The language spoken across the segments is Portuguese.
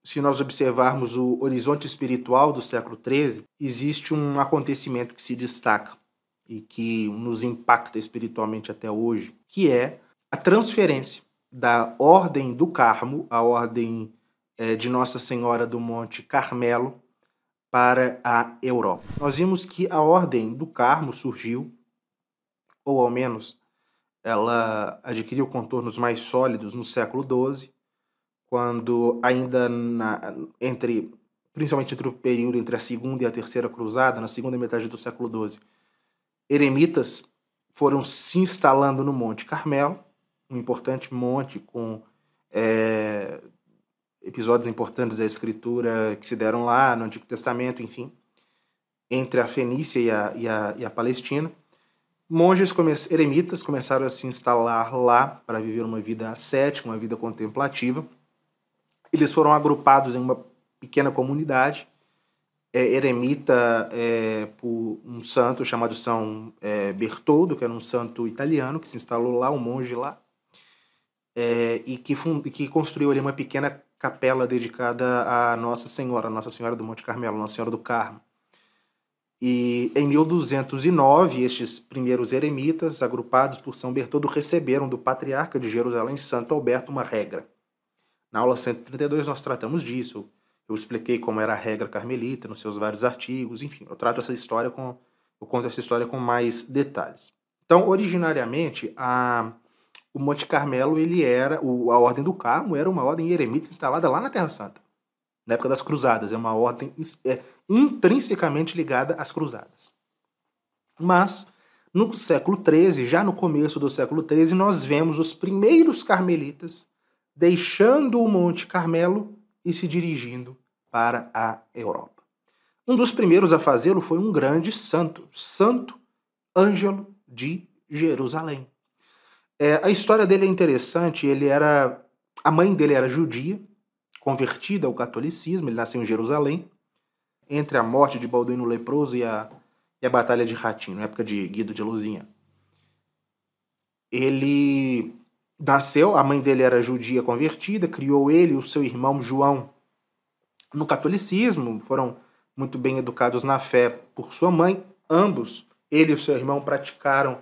se nós observarmos o horizonte espiritual do século XIII, existe um acontecimento que se destaca e que nos impacta espiritualmente até hoje, que é a transferência da Ordem do Carmo, a Ordem de Nossa Senhora do Monte Carmelo, para a Europa. Nós vimos que a Ordem do Carmo surgiu, ou ao menos ela adquiriu contornos mais sólidos no século XII, quando ainda principalmente entre o período entre a segunda e a terceira cruzada, na segunda metade do século XII, eremitas foram se instalando no Monte Carmelo, um importante monte com episódios importantes da escritura que se deram lá no Antigo Testamento, enfim, entre a Fenícia e a Palestina. Eremitas começaram a se instalar lá para viver uma vida ascética, uma vida contemplativa. Eles foram agrupados em uma pequena comunidade, eremita por um santo chamado São Bertoldo, que era um santo italiano, que se instalou lá, um monge lá, e que construiu ali uma pequena capela dedicada a Nossa Senhora do Monte Carmelo, Nossa Senhora do Carmo. E em 1209, estes primeiros eremitas, agrupados por São Bertoldo, receberam do patriarca de Jerusalém, Santo Alberto, uma regra. Na aula 132 nós tratamos disso. Eu expliquei como era a regra carmelita nos seus vários artigos, enfim, eu conto essa história com mais detalhes. Então, originariamente, o Monte Carmelo, a Ordem do Carmo era uma ordem eremita instalada lá na Terra Santa, na época das Cruzadas. É uma ordem intrinsecamente ligada às Cruzadas. Mas, no século XIII, já no começo do século XIII, nós vemos os primeiros carmelitas deixando o Monte Carmelo e se dirigindo para a Europa. Um dos primeiros a fazê-lo foi um grande santo, Santo Ângelo de Jerusalém. A história dele é interessante. A mãe dele era judia, convertida ao catolicismo. Ele nasceu em Jerusalém, entre a morte de Balduíno o Leproso e a Batalha de Ratim, na época de Guido de Lusignan. Ele nasceu, a mãe dele era judia convertida, criou ele e o seu irmão João no catolicismo, foram muito bem educados na fé por sua mãe. Ambos, ele e o seu irmão, praticaram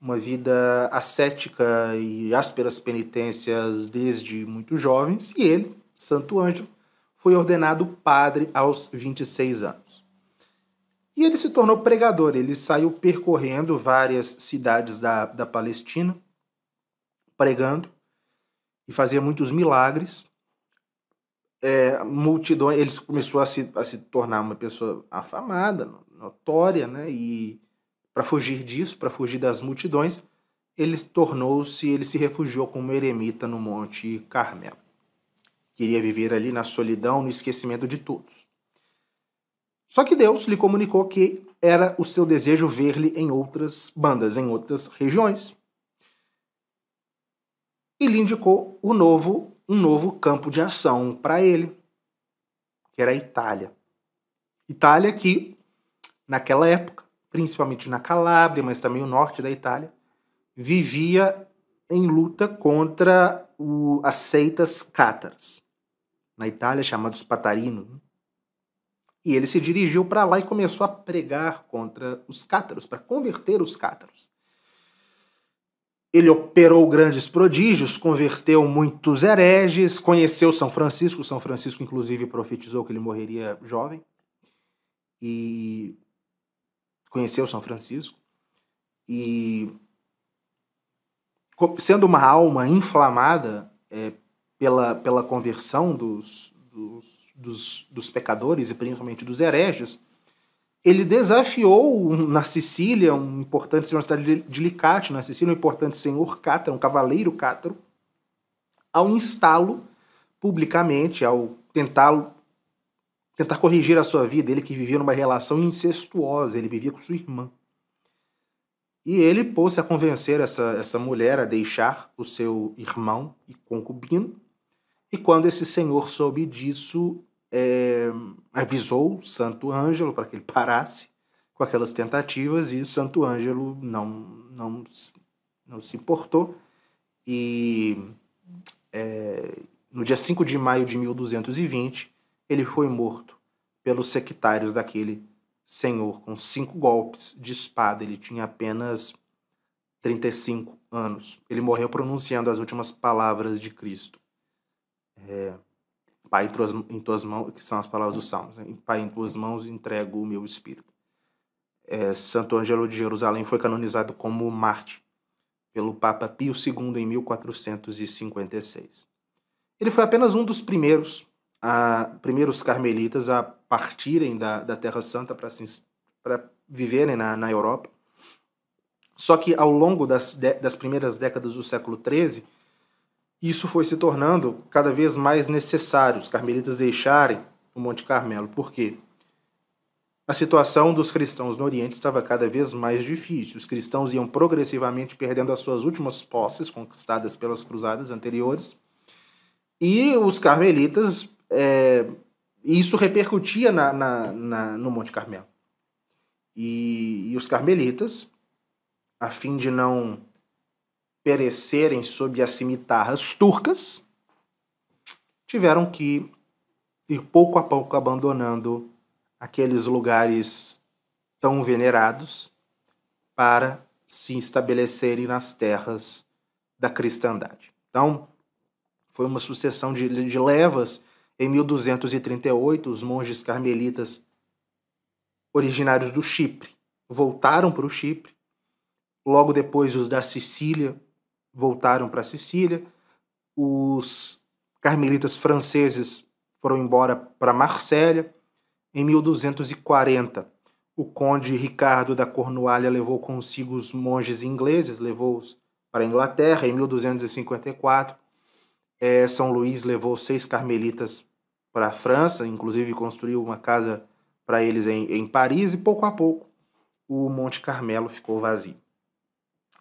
uma vida ascética e ásperas penitências desde muito jovens, e ele, Santo Ângelo, foi ordenado padre aos 26 anos. E ele se tornou pregador. Ele saiu percorrendo várias cidades da Palestina, pregando, e fazia muitos milagres. Multidões, ele começou a se tornar uma pessoa afamada, notória, né? E para fugir disso, para fugir das multidões, ele se refugiou como eremita no Monte Carmelo. Queria viver ali na solidão, no esquecimento de todos. Só que Deus lhe comunicou que era o seu desejo ver-lhe em outras bandas, em outras regiões. E lhe indicou um novo campo de ação para ele, que era a Itália. Itália que, naquela época, principalmente na Calábria, mas também o norte da Itália, vivia em luta contra as seitas cátaras. Na Itália, chamados Patarinos. E ele se dirigiu para lá e começou a pregar contra os cátaros, para converter os cátaros. Ele operou grandes prodígios, converteu muitos hereges, conheceu São Francisco. São Francisco, inclusive, profetizou que ele morreria jovem. E conheceu São Francisco. E, sendo uma alma inflamada pela conversão dos pecadores e principalmente dos hereges, ele desafiou na Sicília um importante senhor, na cidade de Licate, na Sicília, um importante senhor cátaro, um cavaleiro cátaro, ao instá-lo publicamente, ao tentar corrigir a sua vida. Ele que vivia numa relação incestuosa, ele vivia com sua irmã. E ele pôs-se a convencer essa mulher a deixar o seu irmão e concubino, e quando esse senhor soube disso, avisou Santo Ângelo para que ele parasse com aquelas tentativas, e Santo Ângelo não se importou e no dia 5 de maio de 1220, ele foi morto pelos sectários daquele senhor com 5 golpes de espada. Ele tinha apenas 35 anos. Ele morreu pronunciando as últimas palavras de Cristo. Pai, em tuas mãos, que são as palavras dos Salmos, né? Pai, em tuas mãos entrego o meu espírito. Santo Ângelo de Jerusalém foi canonizado como mártir pelo Papa Pio II em 1456. Ele foi apenas um dos primeiros carmelitas a partirem da Terra Santa para viverem na Europa. Só que ao longo das primeiras décadas do século XIII, isso foi se tornando cada vez mais necessário, os carmelitas deixarem o Monte Carmelo. Por quê? A situação dos cristãos no Oriente estava cada vez mais difícil. Os cristãos iam progressivamente perdendo as suas últimas posses conquistadas pelas cruzadas anteriores. E os carmelitas, isso repercutia no Monte Carmelo. E os carmelitas, a fim de não perecerem sob as cimitarras turcas, tiveram que ir pouco a pouco abandonando aqueles lugares tão venerados para se estabelecerem nas terras da cristandade. Então, foi uma sucessão de levas. Em 1238, os monges carmelitas originários do Chipre voltaram para o Chipre. Logo depois, os da Sicília voltaram para a Sicília. Os carmelitas franceses foram embora para Marsella. Em 1240, o conde Ricardo da Cornualha levou consigo os monges ingleses, levou-os para a Inglaterra. Em 1254, São Luís levou 6 carmelitas para a França, inclusive construiu uma casa para eles em Paris, e pouco a pouco o Monte Carmelo ficou vazio.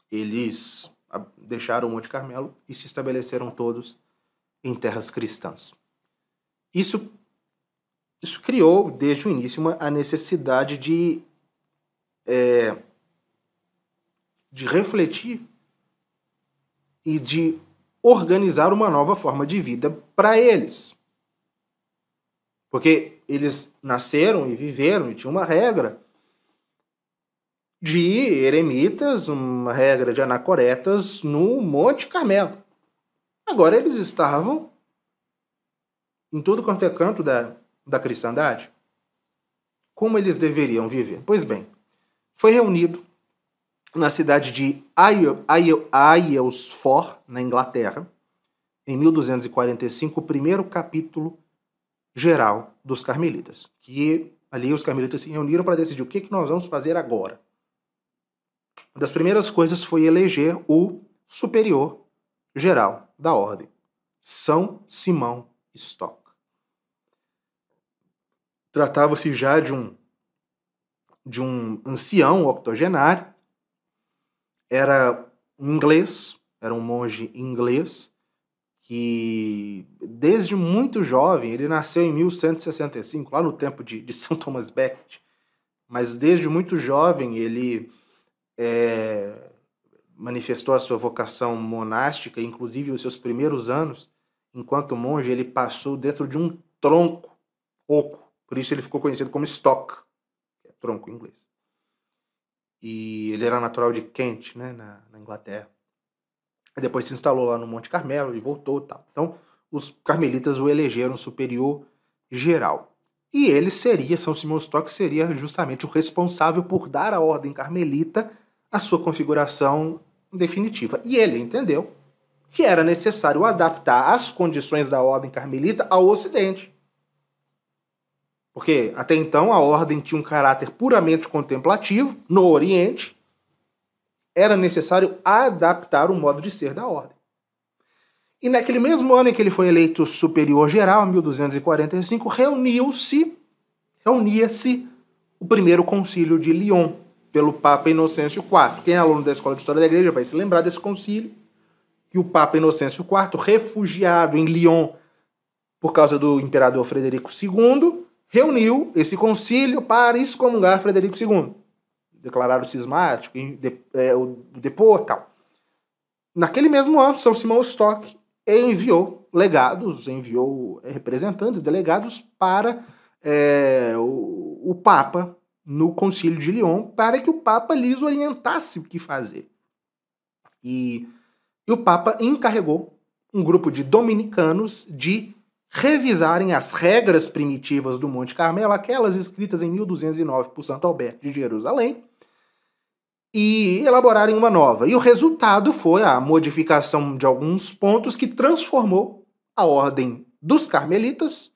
Eles deixaram o Monte Carmelo e se estabeleceram todos em terras cristãs. Isso criou, desde o início, a necessidade de refletir e de organizar uma nova forma de vida para eles. Porque eles nasceram e viveram e tinham uma regra de eremitas, uma regra de anacoretas no Monte Carmelo. Agora eles estavam em tudo quanto é canto da cristandade. Como eles deveriam viver? Pois bem, foi reunido na cidade de Aylesford, na Inglaterra, em 1245, o primeiro capítulo geral dos carmelitas. Que ali os carmelitas se reuniram para decidir o que nós vamos fazer agora. Uma das primeiras coisas foi eleger o superior geral da ordem, São Simão Stock. Tratava-se já de um ancião octogenário. Era um inglês, era um monge inglês, que desde muito jovem, ele nasceu em 1165, lá no tempo de São Thomas Becket, mas desde muito jovem ele manifestou a sua vocação monástica, inclusive os seus primeiros anos, enquanto monge, ele passou dentro de um tronco oco, por isso ele ficou conhecido como Stock, que é tronco em inglês. E ele era natural de Kent, né, na Inglaterra. E depois se instalou lá no Monte Carmelo e voltou e tal. Então, os carmelitas o elegeram superior geral. E ele São Simão Stock, seria justamente o responsável por dar à ordem carmelita a sua configuração definitiva. E ele entendeu que era necessário adaptar as condições da ordem carmelita ao Ocidente. Porque até então a ordem tinha um caráter puramente contemplativo no Oriente. Era necessário adaptar o modo de ser da ordem. E naquele mesmo ano em que ele foi eleito superior geral, em 1245, reunia-se o primeiro concílio de Lyon, pelo Papa Inocêncio IV. Quem é aluno da Escola de História da Igreja vai se lembrar desse concílio, que o Papa Inocêncio IV, refugiado em Lyon por causa do imperador Frederico II, reuniu esse concílio para excomungar Frederico II. Declararam cismático, o depor e tal. Naquele mesmo ano, São Simão Stock enviou legados, enviou representantes, delegados para o Papa no Concílio de Lyon, para que o Papa lhes orientasse o que fazer. E o Papa encarregou um grupo de dominicanos de revisarem as regras primitivas do Monte Carmelo, aquelas escritas em 1209 por Santo Alberto de Jerusalém, e elaborarem uma nova. E o resultado foi a modificação de alguns pontos que transformou a ordem dos carmelitas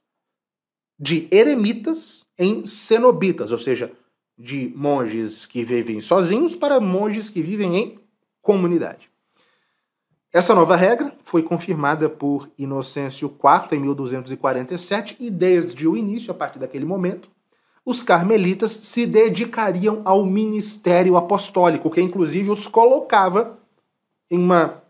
de eremitas em cenobitas, ou seja, de monges que vivem sozinhos para monges que vivem em comunidade. Essa nova regra foi confirmada por Inocêncio IV em 1247 e desde o início, a partir daquele momento, os carmelitas se dedicariam ao ministério apostólico, que inclusive os colocava em uma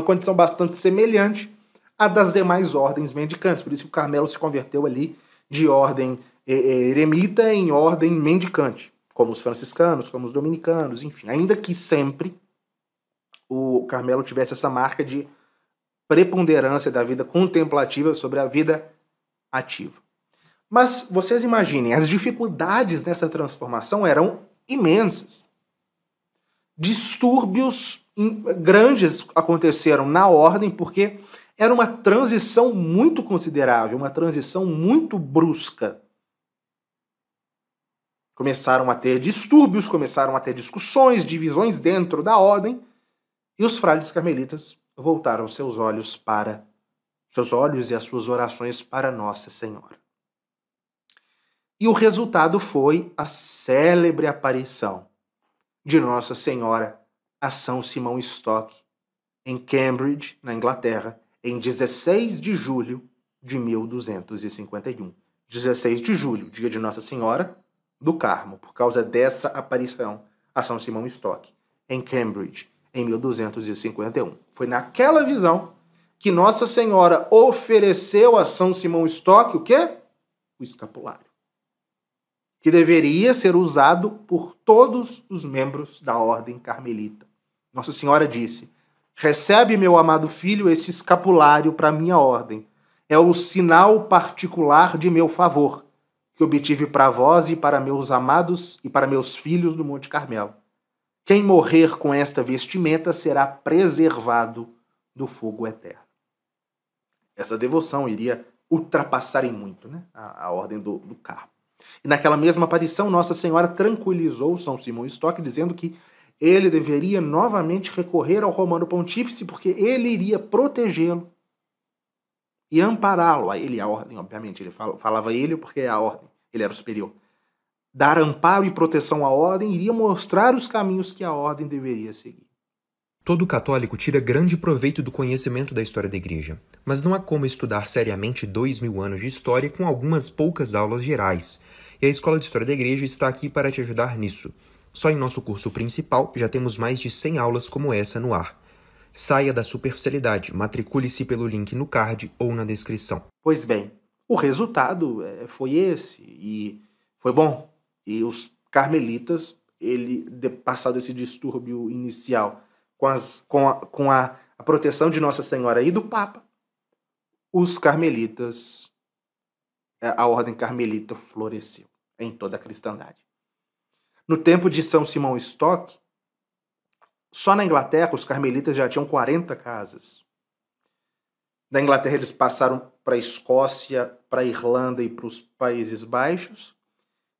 condição bastante semelhante à das demais ordens mendicantes. Por isso que o Carmelo se converteu ali de ordem eremita em ordem mendicante, como os franciscanos, como os dominicanos, enfim, ainda que sempre o Carmelo tivesse essa marca de preponderância da vida contemplativa sobre a vida ativa. Mas vocês imaginem, as dificuldades nessa transformação eram imensas. Distúrbios grandes aconteceram na ordem, porque era uma transição muito considerável, uma transição muito brusca. Começaram a ter distúrbios, começaram a ter discussões, divisões dentro da ordem, e os frades carmelitas voltaram seus olhos e as suas orações para Nossa Senhora. E o resultado foi a célebre aparição de Nossa Senhora a São Simão Stock, em Cambridge, na Inglaterra, em 16 de julho de 1251. 16 de julho, dia de Nossa Senhora do Carmo, por causa dessa aparição a São Simão Stock, em Cambridge, em 1251. Foi naquela visão que Nossa Senhora ofereceu a São Simão Stock o quê? O escapulário, que deveria ser usado por todos os membros da ordem carmelita. Nossa Senhora disse: recebe, meu amado filho, esse escapulário para minha ordem. É o sinal particular de meu favor, que obtive para vós e para meus amados e para meus filhos do Monte Carmelo. Quem morrer com esta vestimenta será preservado do fogo eterno. Essa devoção iria ultrapassar em muito, né, a ordem do Carmo. E naquela mesma aparição, Nossa Senhora tranquilizou São Simão Stock, dizendo que ele deveria novamente recorrer ao Romano Pontífice, porque ele iria protegê-lo e ampará-lo. A ele, a ordem, obviamente, ele falava ele porque é a ordem, ele era o superior. Dar amparo e proteção à ordem iria mostrar os caminhos que a ordem deveria seguir. Todo católico tira grande proveito do conhecimento da história da Igreja, mas não há como estudar seriamente 2000 anos de história com algumas poucas aulas gerais, e a Escola de História da Igreja está aqui para te ajudar nisso. Só em nosso curso principal já temos mais de 100 aulas como essa no ar. Saia da superficialidade, matricule-se pelo link no card ou na descrição. Pois bem, o resultado foi esse, e foi bom. E os carmelitas, passado esse distúrbio inicial, com a proteção de Nossa Senhora e do Papa, os carmelitas, a ordem carmelita floresceu em toda a cristandade. No tempo de São Simão Stock, só na Inglaterra os carmelitas já tinham 40 casas. Da Inglaterra eles passaram para a Escócia, para a Irlanda e para os Países Baixos.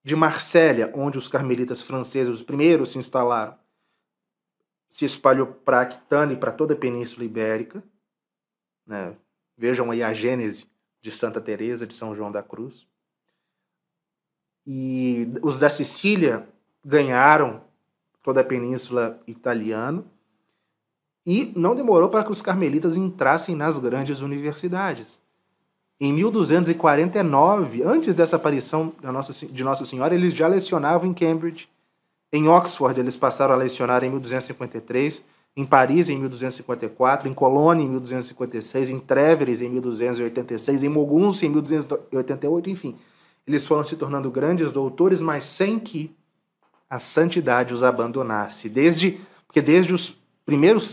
De Marsella, onde os carmelitas franceses, os primeiros, se instalaram, se espalhou para a Aquitânia e para toda a Península Ibérica. Né? Vejam aí a gênese de Santa Teresa de São João da Cruz. E os da Sicília ganharam toda a Península Italiana. E não demorou para que os carmelitas entrassem nas grandes universidades. Em 1249, antes dessa aparição de Nossa Senhora, eles já lecionavam em Cambridge. Em Oxford, eles passaram a lecionar em 1253, em Paris, em 1254, em Colônia, em 1256, em Trèveres, em 1286, em Mogunçia, em 1288, enfim. Eles foram se tornando grandes doutores, mas sem que a santidade os abandonasse. Porque desde os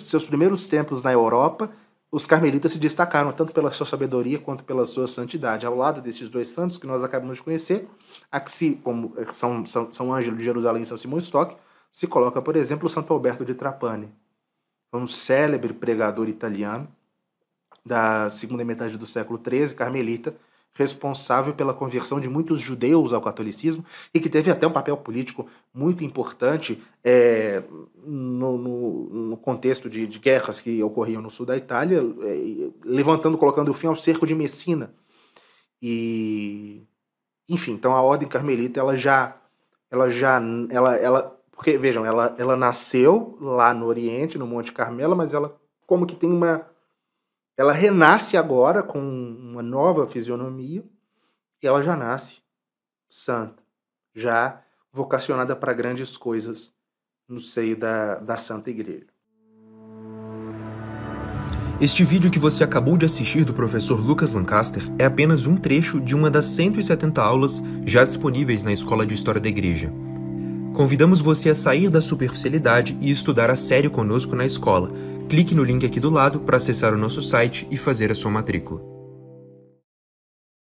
seus primeiros tempos na Europa, os carmelitas se destacaram tanto pela sua sabedoria quanto pela sua santidade. Ao lado desses dois santos que nós acabamos de conhecer, como São Ângelo de Jerusalém e São Simão Stock, se coloca, por exemplo, Santo Alberto de Trapani, um célebre pregador italiano da segunda metade do século XIII, carmelita, responsável pela conversão de muitos judeus ao catolicismo e que teve até um papel político muito importante no contexto de guerras que ocorriam no sul da Itália, colocando fim ao cerco de Messina. E, enfim, então a ordem carmelita, porque, vejam, ela nasceu lá no Oriente, no Monte Carmelo, mas ela como que tem ela renasce agora com uma nova fisionomia e ela já nasce santa, já vocacionada para grandes coisas no seio da Santa Igreja. Este vídeo que você acabou de assistir do professor Lucas Lancaster é apenas um trecho de uma das 170 aulas já disponíveis na Escola de História da Igreja. Convidamos você a sair da superficialidade e estudar a sério conosco na escola. Clique no link aqui do lado para acessar o nosso site e fazer a sua matrícula.